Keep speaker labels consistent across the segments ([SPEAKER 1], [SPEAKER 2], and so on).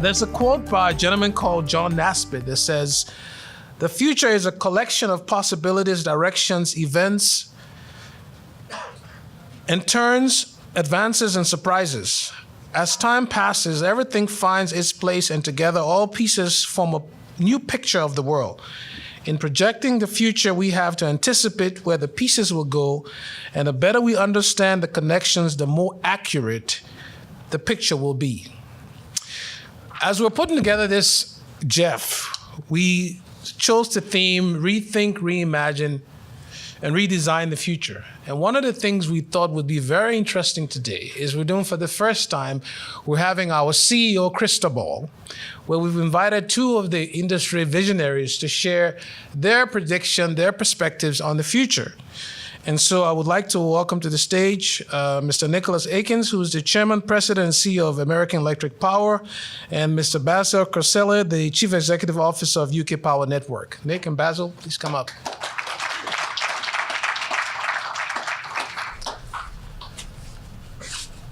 [SPEAKER 1] There's a quote by a gentleman called John Naisbitt that says, "The future is a collection of possibilities, directions, events, and turns, advances, and surprises. As time passes, everything finds its place, and together all pieces form a new picture of the world. In projecting the future, we have to anticipate where the pieces will go, and the better we understand the connections, the more accurate the picture will be." As we're putting together this GEF, we chose the theme Rethink, Reimagine, and Redesign the Future. And one of the things we thought would be very interesting today is we're doing for the first time, we're having our CEO crystal ball, where we've invited two of the industry visionaries to share their prediction, their perspectives on the future. And so I would like to welcome to the stage Mr. Nicholas Akins, who is the Chairman, President, and CEO of American Electric Power, and Mr. Basil, Scarsella, the Chief Executive Officer of UK Power Network. Nick and Basil, please come up.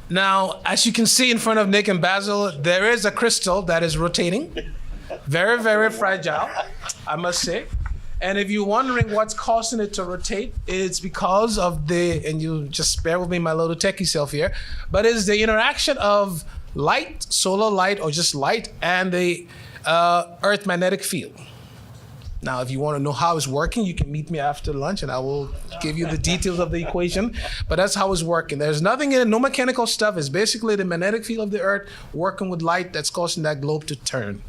[SPEAKER 1] Now, as you can see in front of Nick and Basil, there is a crystal that is rotating. Very, very fragile, I must say. And if you're wondering what's causing it to rotate, it's because of and you just bear with me, my little techie self here, but it's the interaction of light, solar light, or just light, and the Earth magnetic field. Now, if you want to know how it's working, you can meet me after lunch and I will give you the details of the equation, but that's how it's working. There's nothing in it, no mechanical stuff. It's basically the magnetic field of the Earth working with light that's causing that globe to turn.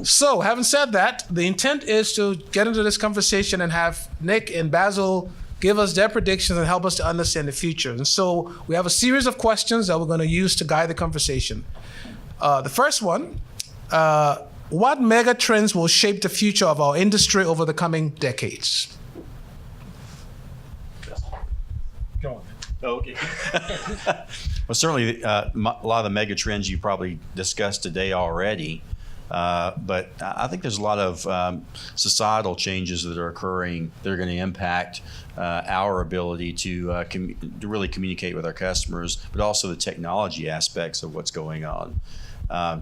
[SPEAKER 1] So, having said that, the intent is to get into this conversation and have Nick and Basil give us their predictions and help us to understand the future. And so we have a series of questions that we're going to use to guide the conversation. The first one, what mega trends will shape the future of our industry over the coming decades? Go on.
[SPEAKER 2] Oh, okay. Well, certainly a lot of the mega trends you probably discussed today already. But I think there's a lot of societal changes that are occurring that are going to impact our ability to really communicate with our customers, but also the technology aspects of what's going on.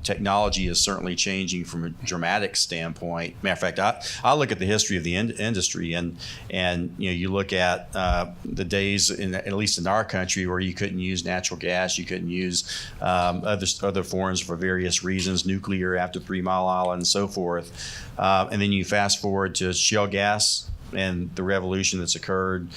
[SPEAKER 2] Technology is certainly changing from a dramatic standpoint. Matter of fact, I look at the history of the industry, and you look at the days, at least in our country, where you couldn't use natural gas, you couldn't use other forms for various reasons, nuclear after 3 Mile Island and so forth. And then you fast forward to shale gas and the revolution that's occurred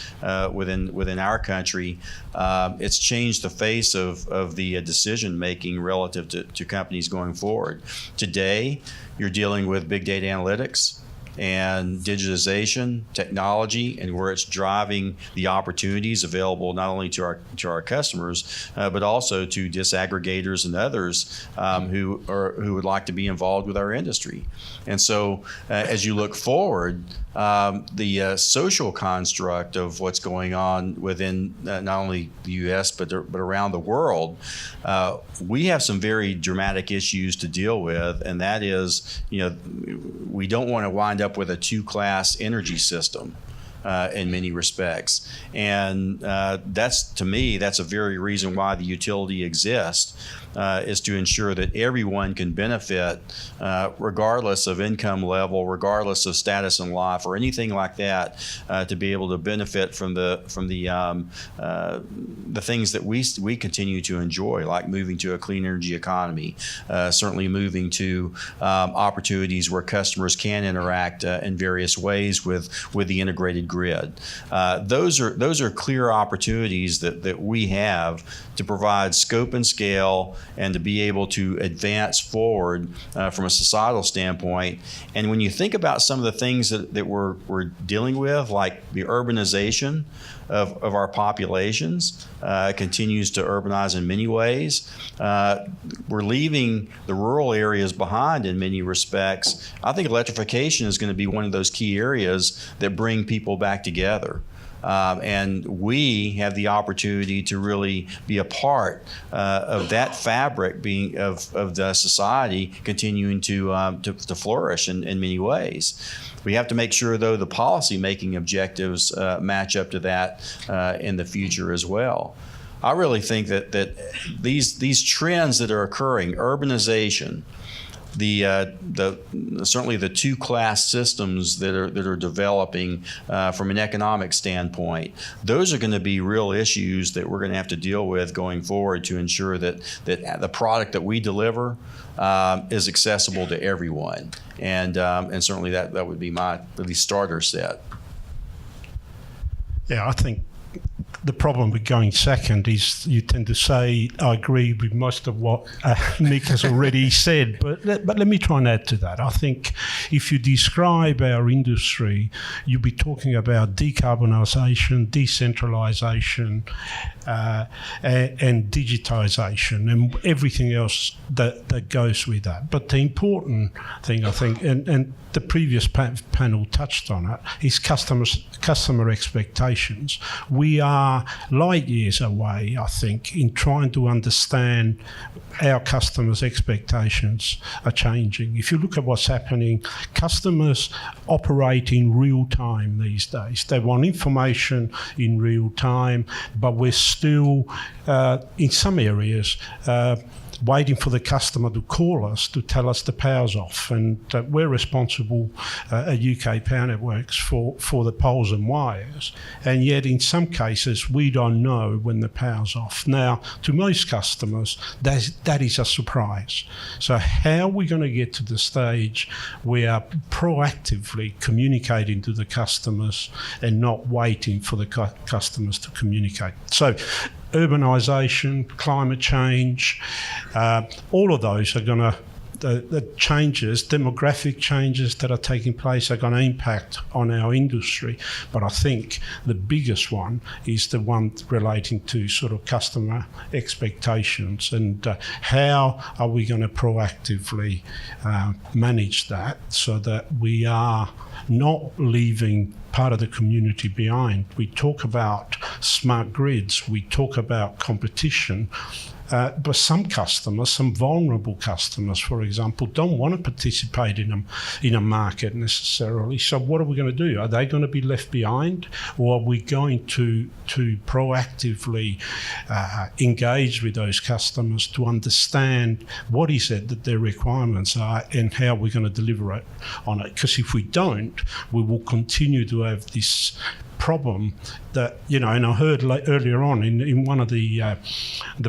[SPEAKER 2] within our country. It's changed the face of the decision making relative to companies going forward. Today, you're dealing with big data analytics and digitization, technology, and where it's driving the opportunities available not only to our customers, but also to disaggregators and others who would like to be involved with our industry. And so, as you look forward, the social construct of what's going on within not only the U.S. but around the world, we have some very dramatic issues to deal with, and that is, we don't want to wind up with a two-class energy system in many respects. And to me, that's a very reason why the utility exists, is to ensure that everyone can benefit regardless of income level, regardless of status in life or anything like that, to be able to benefit from the things that we continue to enjoy, like moving to a clean energy economy, certainly moving to opportunities where customers can interact in various ways with the integrated grid. Those are clear opportunities that we have to provide scope and scale and to be able to advance forward from a societal standpoint. And when you think about some of the things that we're dealing with, like the urbanization of our populations, continues to urbanize in many ways. We're leaving the rural areas behind in many respects. I think electrification is going to be one of those key areas that bring people back together. And we have the opportunity to really be a part of that fabric of the society continuing to flourish in many ways. We have to make sure, though, the policy-making objectives match up to that in the future as well. I really think that these trends that are occurring, urbanization, certainly the two-class systems that are developing from an economic standpoint, those are going to be real issues that we're going to have to deal with going forward to ensure that the product that we deliver is accessible to everyone, and certainly that would be my at least starter set.
[SPEAKER 3] Yeah, I think the problem with going second is you tend to say, I agree with most of what Nick has already said, but let me try and add to that. I think if you describe our industry, you'll be talking about decarbonisation, decentralisation, and digitisation and everything else that goes with that. But the important thing, I think, and the previous panel touched on it, is customer expectations. We are light years away, I think, in trying to understand our customers' expectations are changing. If you look at what's happening, customers operate in real time these days. They want information in real time, but we're still, in some areas, waiting for the customer to call us to tell us the power's off, and we're responsible at UK Power Networks for the poles and wires, and yet in some cases we don't know when the power's off. Now, to most customers, that is a surprise. So how are we going to get to the stage where we are proactively communicating to the customers and not waiting for the customers to communicate? So urbanisation, climate change, all of those are going to, the changes, demographic changes that are taking place are going to impact on our industry. But I think the biggest one is the one relating to sort of customer expectations, and how are we going to proactively manage that so that we are not leaving part of the community behind. We talk about smart grids, we talk about competition, but some customers, some vulnerable customers, for example, don't want to participate in a market necessarily. So what are we going to do? Are they going to be left behind, or are we going to proactively engage with those customers to understand what is it that their requirements are and how we're going to deliver it on it? Because if we don't, we will continue to have this problem that, and I heard earlier on in one of the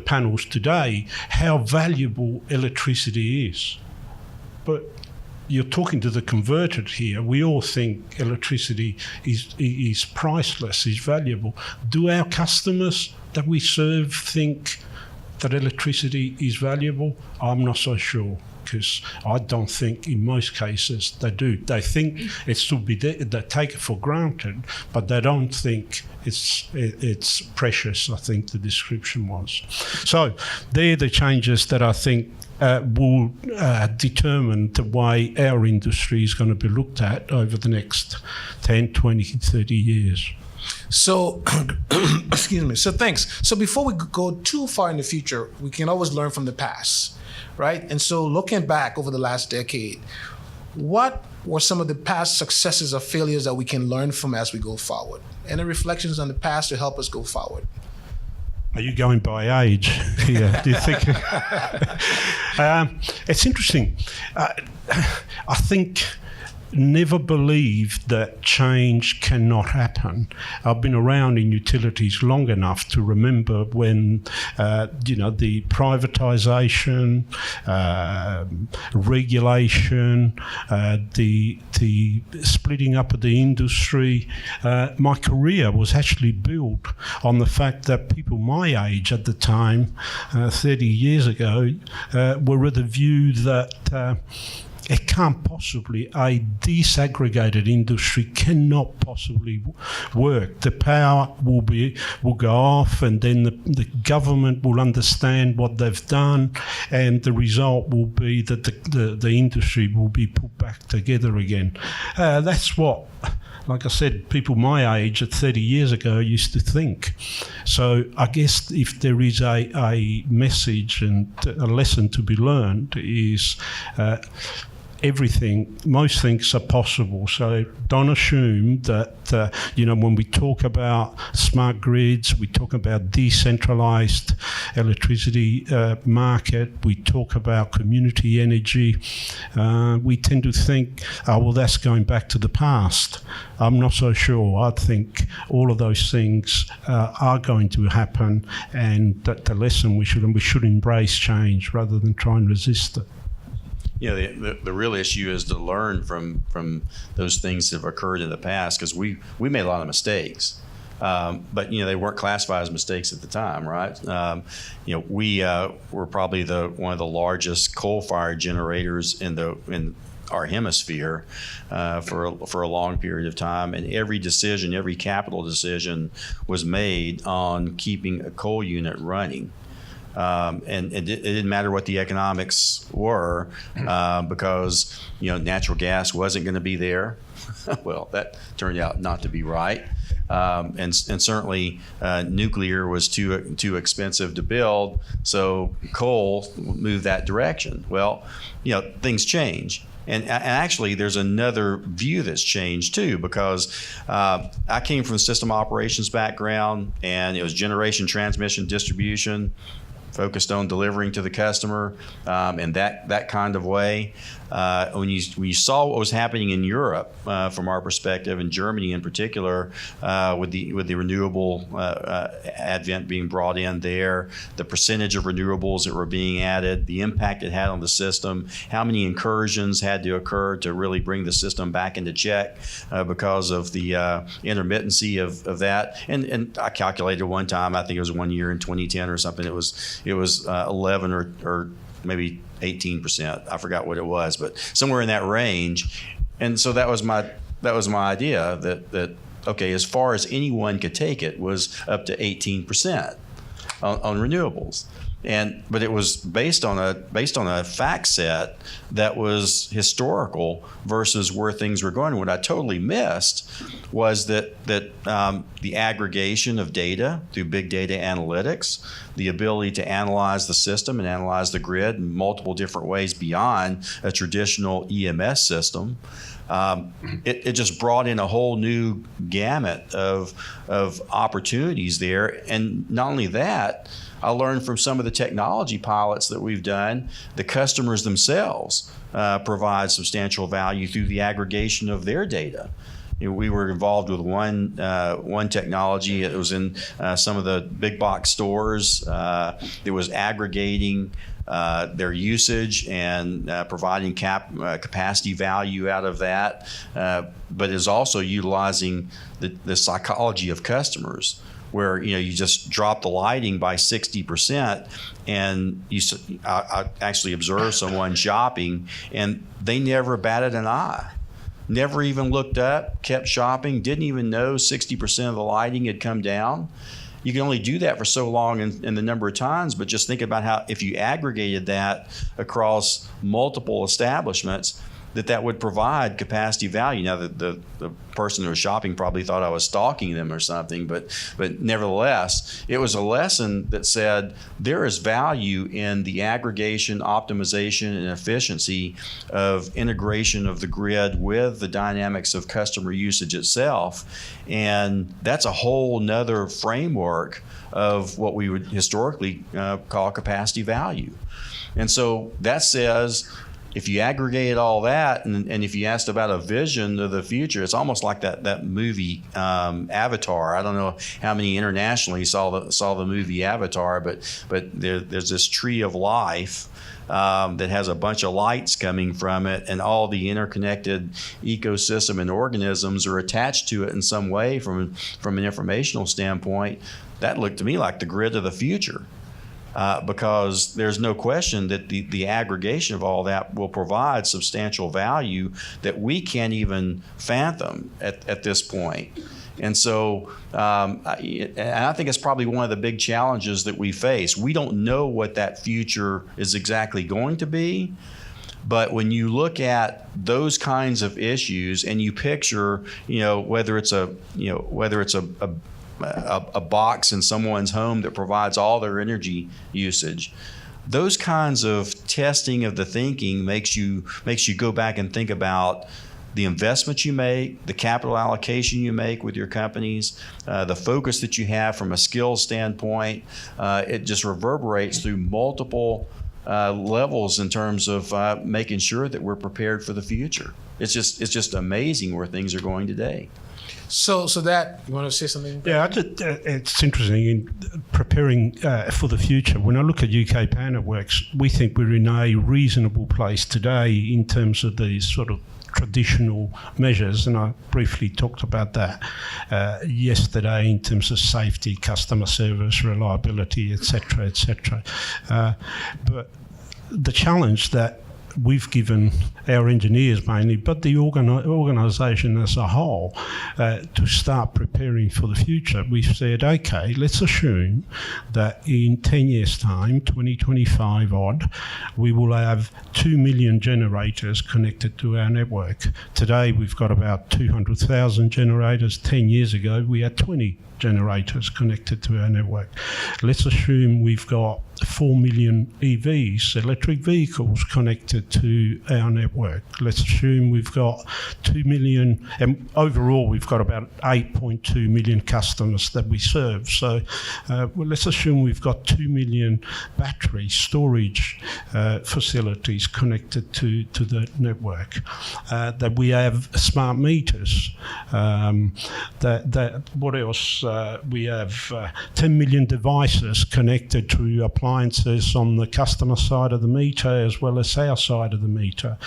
[SPEAKER 3] panels today how valuable electricity is. But you're talking to the converted here. We all think electricity is priceless, is valuable. Do our customers that we serve think that electricity is valuable? I'm not so sure, because I don't think in most cases they do. They think it should be there, they take it for granted, but they don't think it's precious, I think the description was. So they're the changes that I think will determine the way our industry is going to be looked at over the next 10, 20, 30 years.
[SPEAKER 1] So, excuse me. So thanks. So before we go too far in the future, we can always learn from the past, right? And so looking back over the last decade, what were some of the past successes or failures that we can learn from as we go forward? Any reflections on the past to help us go forward?
[SPEAKER 3] Are you going by age here? Do you think? It's interesting. I think never believe that change cannot happen. I've been around in utilities long enough to remember when, the privatisation, regulation, the splitting up of the industry. My career was actually built on the fact that people my age at the time, 30 years ago, were of the view that it can't possibly, a disaggregated industry cannot possibly work. The power will go off, and then the government will understand what they've done, and the result will be that the industry will be put back together again. That's what, like I said, people my age at 30 years ago used to think. So I guess if there is a message and a lesson to be learned is most things are possible. So don't assume that, when we talk about smart grids, we talk about decentralized electricity market, we talk about community energy, we tend to think, oh, well, that's going back to the past. I'm not so sure. I think all of those things are going to happen, and that the lesson we should embrace change rather than try and resist it.
[SPEAKER 2] The real issue is to learn from those things that have occurred in the past, because we made a lot of mistakes. But they weren't classified as mistakes at the time, right? We were probably one of the largest coal-fired generators in our hemisphere for a long period of time, and every capital decision was made on keeping a coal unit running. And it didn't matter what the economics were, because natural gas wasn't going to be there. Well, that turned out not to be right. And certainly nuclear was too expensive to build, so coal moved that direction. Well, things change. And actually, there's another view that's changed too, because I came from a system operations background, and it was generation, transmission, distribution, focused on delivering to the customer in that kind of way. When you saw what was happening in Europe, from our perspective, in Germany in particular, with the renewable advent being brought in there, the percentage of renewables that were being added, the impact it had on the system, how many incursions had to occur to really bring the system back into check because of the intermittency of that. And I calculated one time, I think it was 1 year in 2010 or something, it was 11 or maybe 18%. I forgot what it was, but somewhere in that range. And so that was my idea that okay, as far as anyone could take it was up to 18% on renewables. But it was based on a fact set that was historical versus where things were going. What I totally missed was that the aggregation of data through big data analytics, the ability to analyze the system and analyze the grid in multiple different ways beyond a traditional EMS system. It just brought in a whole new gamut of opportunities there. And not only that, I learned from some of the technology pilots that we've done, the customers themselves provide substantial value through the aggregation of their data. We were involved with one technology. It was in some of the big box stores. It was aggregating their usage and providing capacity value out of that, but is also utilizing the psychology of customers, where you just drop the lighting by 60%, and I actually observed someone shopping, and they never batted an eye. Never even looked up, kept shopping, didn't even know 60% of the lighting had come down. You can only do that for so long in the number of times, but just think about how if you aggregated that across multiple establishments, that would provide capacity value. Now, the person who was shopping probably thought I was stalking them or something, but nevertheless, it was a lesson that said there is value in the aggregation, optimization, and efficiency of integration of the grid with the dynamics of customer usage itself. And that's a whole nother framework of what we would historically call capacity value. And so that says, if you aggregate all that, and if you asked about a vision of the future, it's almost like that movie Avatar. I don't know how many internationally saw the movie Avatar, but there's this tree of life that has a bunch of lights coming from it, and all the interconnected ecosystem and organisms are attached to it in some way from an informational standpoint. That looked to me like the grid of the future. Because there's no question that the aggregation of all that will provide substantial value that we can't even fathom at this point. And so I think it's probably one of the big challenges that we face. We don't know what that future is exactly going to be. But when you look at those kinds of issues and you picture, whether it's a box in someone's home that provides all their energy usage, those kinds of testing of the thinking makes you go back and think about the investment you make, the capital allocation you make with your companies, the focus that you have from a skills standpoint. It just reverberates through multiple levels in terms of making sure that we're prepared for the future. It's just amazing where things are going today.
[SPEAKER 1] So that, you want to say something?
[SPEAKER 3] Yeah, it's interesting in preparing for the future. When I look at UK Power Networks, we think we're in a reasonable place today in terms of these sort of traditional measures, and I briefly talked about that yesterday in terms of safety, customer service, reliability, etc., etc. But the challenge that we've given our engineers mainly, but the organisation as a whole, to start preparing for the future. We've said, okay, let's assume that in 10 years' time, 2025 odd, we will have 2 million generators connected to our network. Today, we've got about 200,000 generators. 10 years ago, we had 20 generators connected to our network. Let's assume we've got 4 million EVs, electric vehicles, connected to our network. Let's assume we've got 2 million, and overall we've got about 8.2 million customers that we serve. So let's assume we've got 2 million battery storage facilities connected to the network. That we have smart meters. What else? We have 10 million devices connected to appliances on the customer side of the meter as well as our side of the meter.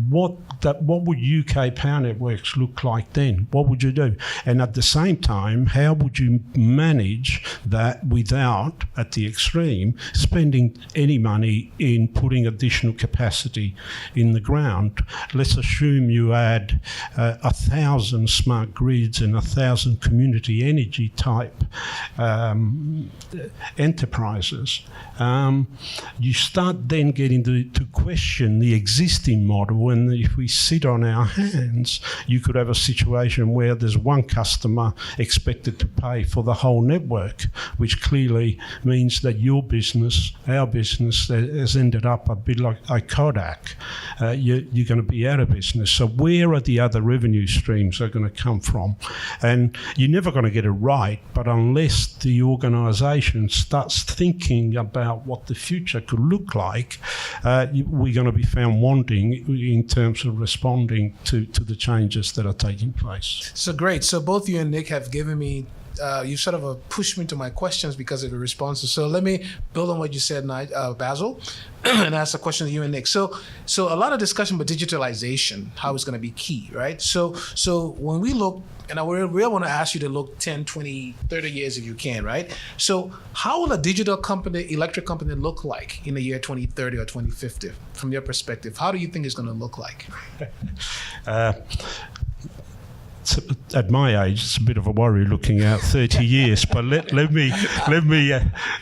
[SPEAKER 3] What would UK Power Networks look like then? What would you do? And at the same time, how would you manage that without, at the extreme, spending any money in putting additional capacity in the ground? Let's assume you add 1,000 smart grids and 1,000 community energy type enterprises. You start then getting to question the existing model, and if we sit on our hands, you could have a situation where there's one customer expected to pay for the whole network, which clearly means that your business, our business, has ended up a bit like Kodak. You're going to be out of business. So where are the other revenue streams are going to come from? And you're never going to get it right, but unless the organisation starts thinking about what the future could look like, we're going to be found wanting in terms of responding to the changes that are taking place.
[SPEAKER 1] So great. So both you and Nick have given me, you sort of pushed me to my questions because of the responses. So let me build on what you said, Basil, and ask a question to you and Nick. So a lot of discussion about digitalization, how it's going to be key, right? So when we look, and I really want to ask you to look 10, 20, 30 years if you can, right? So how will a digital company, electric company look like in the year 2030 or 2050 from your perspective? How do you think it's going to look like?
[SPEAKER 3] At my age, it's a bit of a worry looking out 30 years. But let me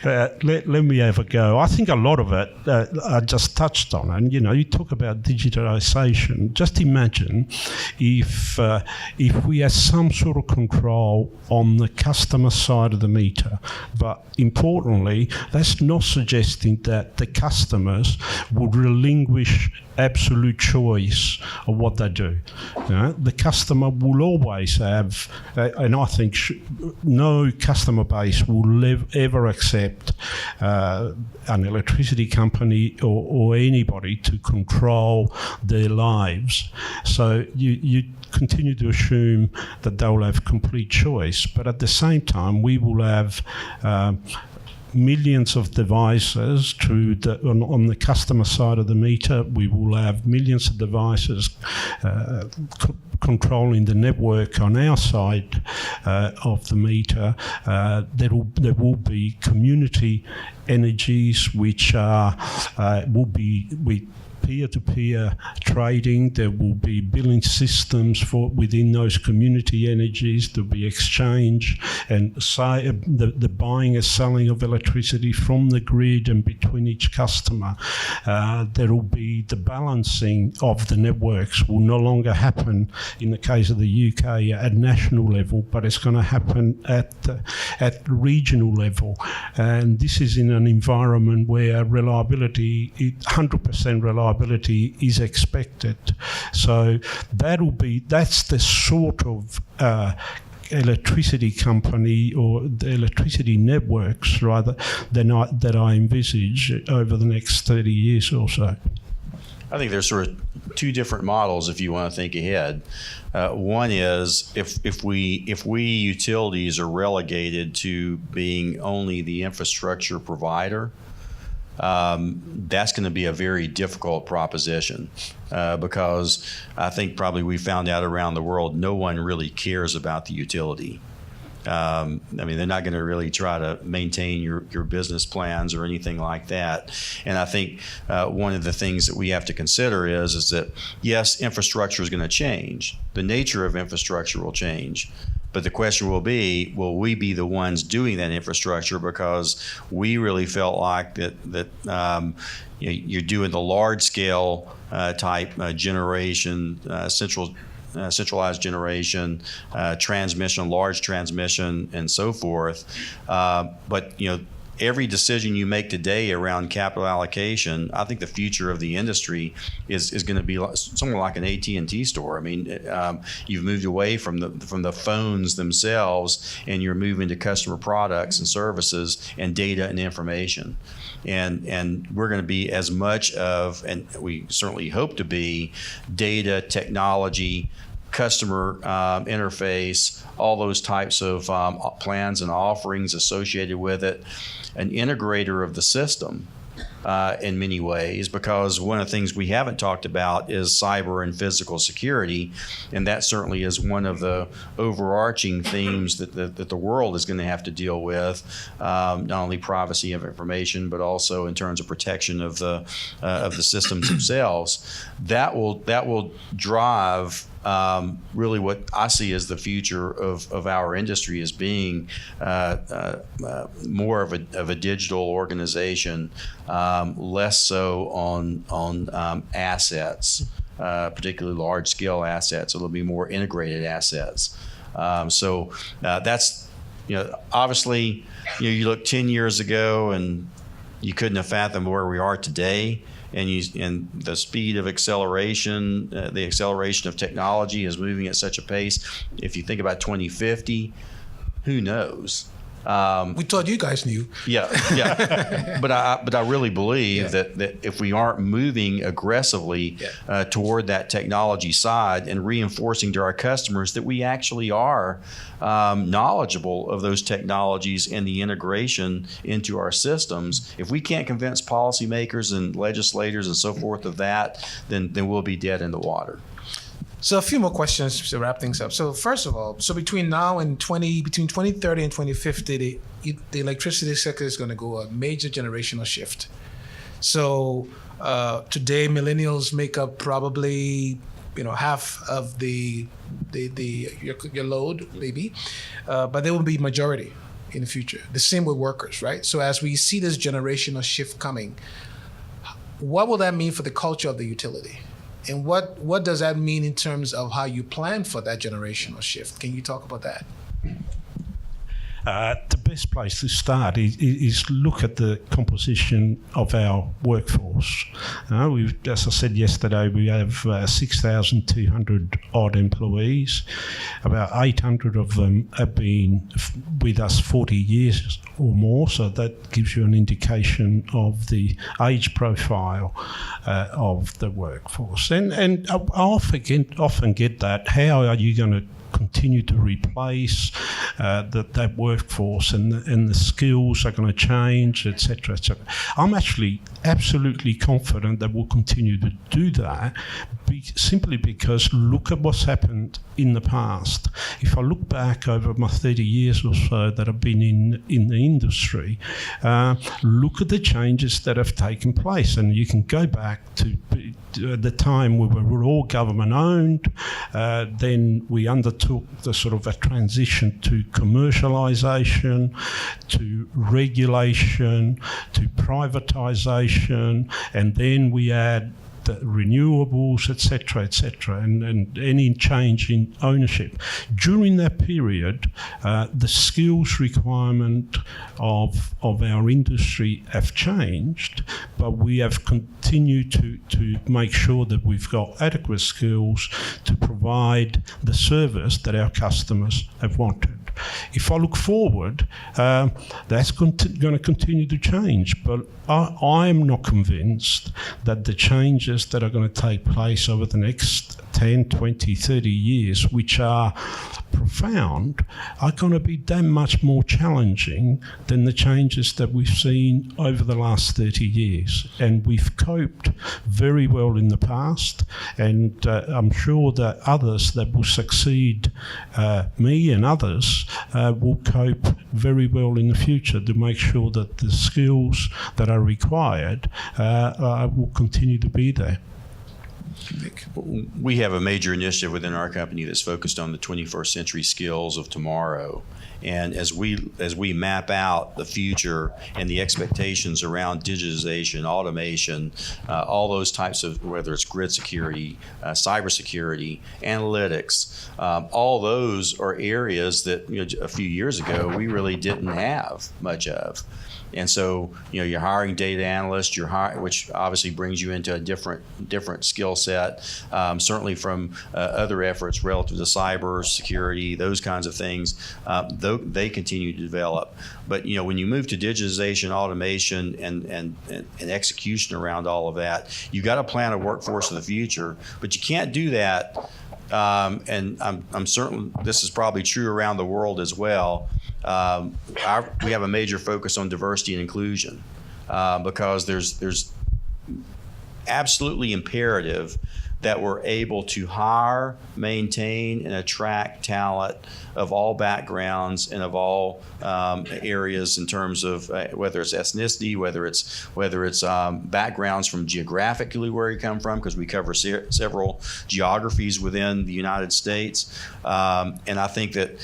[SPEAKER 3] have a go. I think a lot of it I just touched on, and you talk about digitalisation. Just imagine if we had some sort of control on the customer side of the meter, but importantly, that's not suggesting that the customers would relinquish absolute choice of what they do. The customer will always have, and I think no customer base will ever accept an electricity company or anybody to control their lives. So you continue to assume that they'll have complete choice, but at the same time we will have millions of devices on the customer side of the meter. We will have millions of devices controlling the network on our side of the meter. There will be community energies which will be peer-to-peer trading. There will be billing systems for within those community energies. There'll be exchange and the buying and selling of electricity from the grid and between each customer. There will be the balancing of the networks will no longer happen in the case of the UK at national level, but it's going to happen at regional level. And this is in an environment where reliability, 100% reliability is expected. So that's the sort of electricity company or the electricity networks rather that I envisage over the next 30 years or so.
[SPEAKER 2] I think there's sort of two different models if you want to think ahead. One is if we utilities are relegated to being only the infrastructure provider, that's going to be a very difficult proposition because I think probably we found out around the world no one really cares about the utility. I mean, they're not going to really try to maintain your business plans or anything like that. And I think one of the things that we have to consider is that, yes, infrastructure is going to change. The nature of infrastructure will change. But the question will we be the ones doing that infrastructure because we really felt like that you're doing the large-scale type generation, centralized generation, transmission, large transmission, and so forth. But every decision you make today around capital allocation, I think the future of the industry is going to be somewhere like an AT&T store. I mean, you've moved away from the phones themselves, and you're moving to customer products and services and data and information. And we're going to be as much of, and we certainly hope to be, data, technology, customer interface, all those types of plans and offerings associated with it, an integrator of the system in many ways, because one of the things we haven't talked about is cyber and physical security, and that certainly is one of the overarching themes that the world is going to have to deal with, not only privacy of information, but also in terms of protection of the systems themselves. That will drive really what I see as the future of our industry as being more of a digital organization, less so on assets, particularly large-scale assets. It'll be more integrated assets. So that's, obviously, you look 10 years ago and you couldn't have fathomed where we are today. And the speed of acceleration, the acceleration of technology is moving at such a pace. If you think about 2050, who knows?
[SPEAKER 1] We thought you guys knew.
[SPEAKER 2] Yeah. But I really believe that if we aren't moving aggressively toward that technology side and reinforcing to our customers that we actually are knowledgeable of those technologies and the integration into our systems, if we can't convince policymakers and legislators and so forth of that, then we'll be dead in the water.
[SPEAKER 1] So a few more questions to wrap things up. So first of all, between now and between 2030 and 2050, the electricity sector is going to go a major generational shift. So today, millennials make up probably half of your load, maybe, but they will be majority in the future. The same with workers, right? So as we see this generational shift coming, what will that mean for the culture of the utility? And what does that mean in terms of how you plan for that generational shift? Can you talk about that?
[SPEAKER 3] The best place to start is look at the composition of our workforce. As I said yesterday, we have 6,200 odd employees. About 800 of them have been with us 40 years or more, so that gives you an indication of the age profile of the workforce. And I often get that, how are you going to continue to replace that workforce, and the skills are going to change, etc., etc. I'm actually absolutely confident that we'll continue to do that, simply because look at what's happened in the past. If I look back over my 30 years or so that I've been in the industry, look at the changes that have taken place, and you can go back to the time we were all government owned. Then we undertook the sort of a transition to commercialisation, to regulation, to privatisation, and then we had the renewables, etc., and any change in ownership. During that period, the skills requirement of our industry have changed, but we have continued to make sure that we've got adequate skills to provide the service that our customers have wanted. If I look forward, that's going to continue to change, but I am not convinced that the changes that are going to take place over the next 10, 20, 30 years, which are profound, are going to be that much more challenging than the changes that we've seen over the last 30 years. And we've coped very well in the past, and I'm sure that others that will succeed me and others will cope very well in the future to make sure that the skills that are required will continue to be there.
[SPEAKER 2] We have a major initiative within our company that's focused on the 21st century skills of tomorrow. And as we map out the future and the expectations around digitization, automation, all those types of, whether it's grid security, cybersecurity, analytics, all those are areas that a few years ago we really didn't have much of. And so, you're hiring data analysts, which obviously brings you into a different skill set, certainly from other efforts relative to cyber security, those kinds of things, they continue to develop. But, when you move to digitization, automation, and execution around all of that, you've got to plan a workforce of the future, but you can't do that. And I'm certain this is probably true around the world as well. We have a major focus on diversity and inclusion because there's absolutely imperative that we're able to hire, maintain, and attract talent of all backgrounds and of all areas in terms of whether it's ethnicity, whether it's backgrounds from geographically where you come from, because we cover several geographies within the United States, and I think that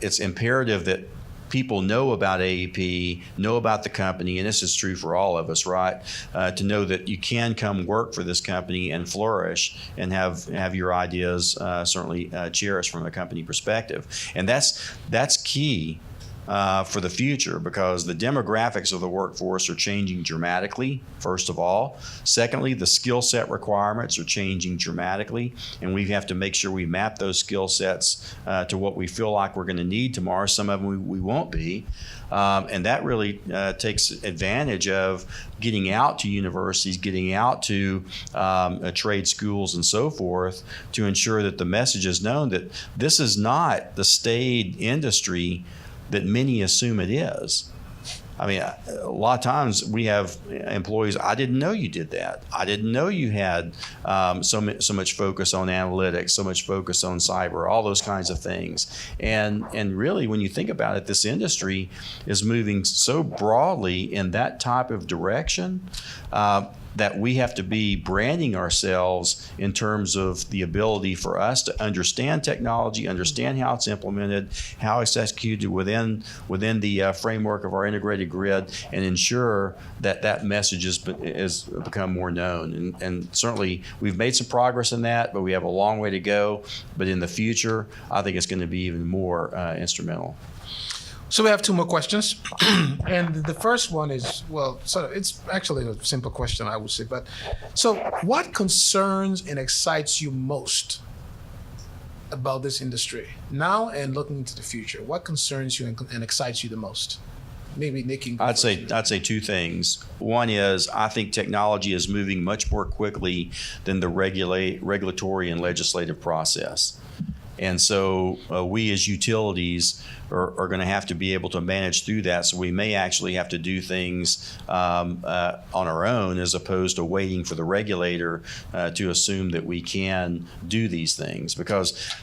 [SPEAKER 2] it's imperative that people know about AEP, know about the company, and this is true for all of us, right? To know that you can come work for this company and flourish and have your ideas certainly cherished from a company perspective. And that's key for the future, because the demographics of the workforce are changing dramatically, first of all. Secondly, the skill set requirements are changing dramatically, and we have to make sure we map those skill sets to what we feel like we're going to need tomorrow. Some of them we won't be. And that really takes advantage of getting out to universities, getting out to trade schools and so forth, to ensure that the message is known that this is not the staid industry that many assume it is. I mean, a lot of times we have employees, I didn't know you did that. I didn't know you had so much focus on analytics, so much focus on cyber, all those kinds of things. And really, when you think about it, this industry is moving so broadly in that type of direction that we have to be branding ourselves in terms of the ability for us to understand technology, understand how it's implemented, how it's executed within the framework of our integrated grid, and ensure that that message is become more known. And certainly we've made some progress in that, but we have a long way to go. But in the future, I think it's going to be even more instrumental.
[SPEAKER 1] So we have two more questions. And the first one is, it's actually a simple question, I would say. But so what concerns and excites you most about this industry now and looking into the future? What concerns you and excites you the most? Maybe Nick can go
[SPEAKER 2] I'd
[SPEAKER 1] first.
[SPEAKER 2] say two things. One is I think technology is moving much more quickly than the regulatory and legislative process. And so we as utilities are going to have to be able to manage through that. So we may actually have to do things on our own as opposed to waiting for the regulator to assume that we can do these things. Because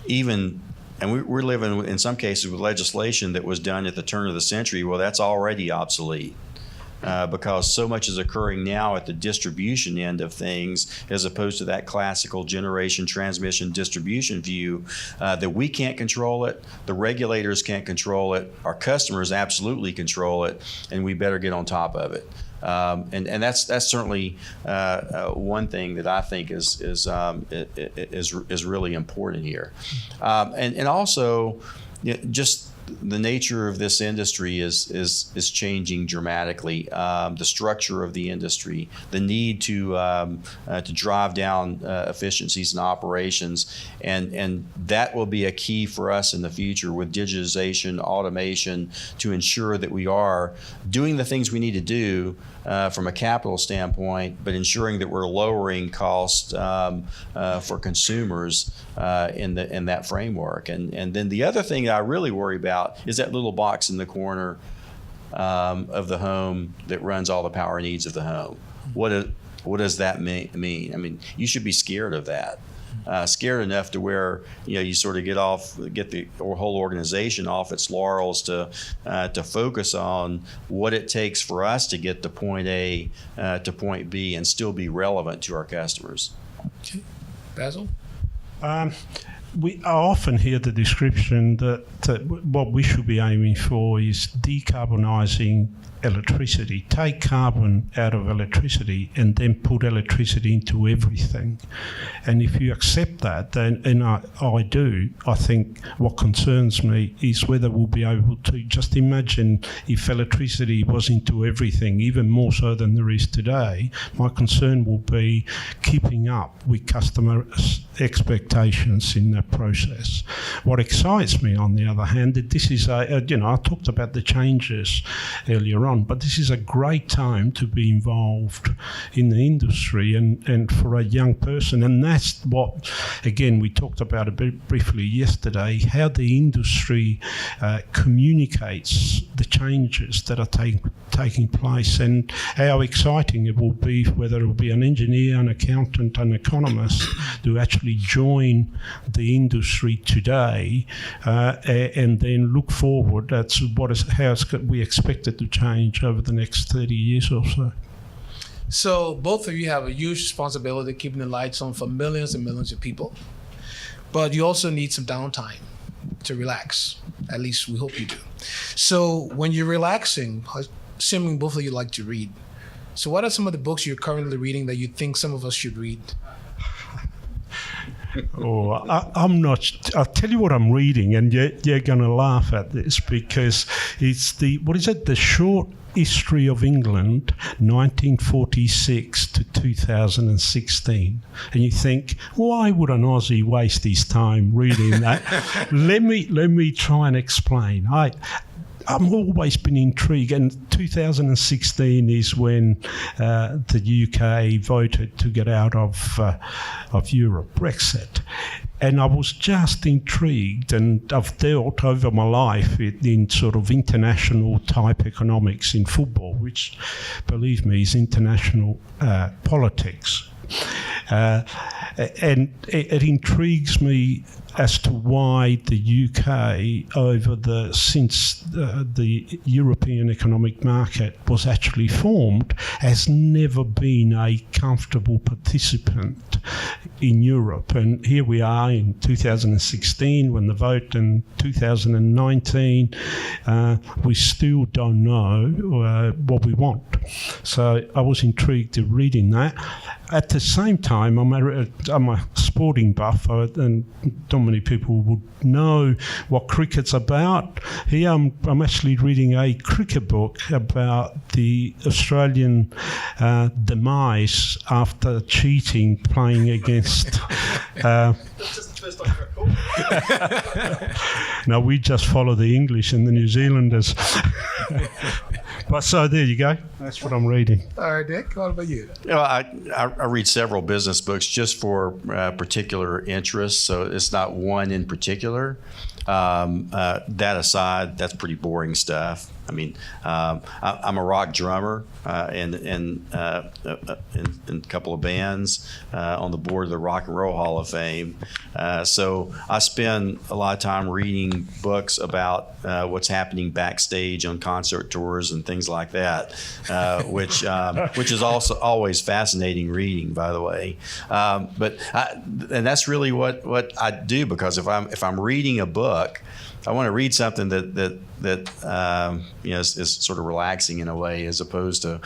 [SPEAKER 2] we're living in some cases with legislation that was done at the turn of the century. Well, that's already obsolete. Because so much is occurring now at the distribution end of things as opposed to that classical generation, transmission, distribution view that we can't control it, the regulators can't control it, our customers absolutely control it, and we better get on top of it. And that's certainly one thing that I think is really important here. And also, just the nature of this industry is changing dramatically. The structure of the industry, the need to drive down efficiencies in operations, and that will be a key for us in the future with digitization, automation, to ensure that we are doing the things we need to do from a capital standpoint, but ensuring that we're lowering costs for consumers in that framework. And then the other thing that I really worry about is that little box in the corner of the home that runs all the power needs of the home. What does that mean? I mean, you should be scared of that. Scared enough to where you sort of get the whole organization off its laurels to focus on what it takes for us to get to point A to point B and still be relevant to our customers.
[SPEAKER 1] Okay. Basil?
[SPEAKER 3] I often hear the description that what we should be aiming for is decarbonising electricity, take carbon out of electricity and then put electricity into everything. And if you accept that, then, and I do, I think what concerns me is whether we'll be able to just imagine if electricity was into everything, even more so than there is today. My concern will be keeping up with customer expectations in that process. What excites me, on the other hand, that this is I talked about the changes earlier on, but this is a great time to be involved in the industry and for a young person. And that's what, again, we talked about a bit briefly yesterday, how the industry communicates the changes that are taking place and how exciting it will be, whether it will be an engineer, an accountant, an economist, to actually join the industry today and then look forward. That's how we expect it to change over the next 30 years or so.
[SPEAKER 1] So both of you have a huge responsibility keeping the lights on for millions and millions of people. But you also need some downtime to relax. At least we hope you do. So when you're relaxing, assuming both of you like to read, so what are some of the books you're currently reading that you think some of us should read?
[SPEAKER 3] I'm not. I'll tell you what I'm reading, and you're going to laugh at this because it's the Short History of England, 1946 to 2016. And you think, why would an Aussie waste his time reading that? Let me try and explain. I've always been intrigued, and 2016 is when the UK voted to get out of Europe, Brexit. And I was just intrigued, and I've dealt over my life in sort of international type economics in football, which, believe me, is international politics. And it intrigues me as to why the UK, since the European economic market was actually formed, has never been a comfortable participant in Europe. And here we are in 2016, when the vote in 2019, we still don't know what we want. So I was intrigued in reading that. At the same time, I'm a sporting buff, and not many people would know what cricket's about. Here I'm actually reading a cricket book about the Australian demise after cheating, playing against...
[SPEAKER 2] That's just the first time you're cool.
[SPEAKER 3] No, we just follow the English and the New Zealanders. But so there you go. That's what I'm reading.
[SPEAKER 1] All right, Dick, what about you?
[SPEAKER 2] You know, I read several business books just for particular interests, so it's not one in particular. That aside, that's pretty boring stuff. I mean, I'm a rock drummer in a couple of bands on the board of the Rock and Roll Hall of Fame. So I spend a lot of time reading books about what's happening backstage on concert tours and things like that, which is also always fascinating reading, by the way. And that's really what I do, because if I'm reading a book, I want to read something that is sort of relaxing in a way, as opposed to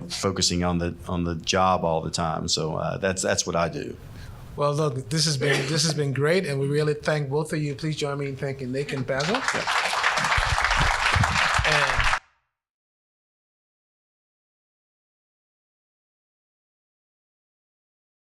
[SPEAKER 2] focusing on the job all the time. So that's what I do.
[SPEAKER 1] Well, look, this has been great, and we really thank both of you. Please join me in thanking Nick and Basil.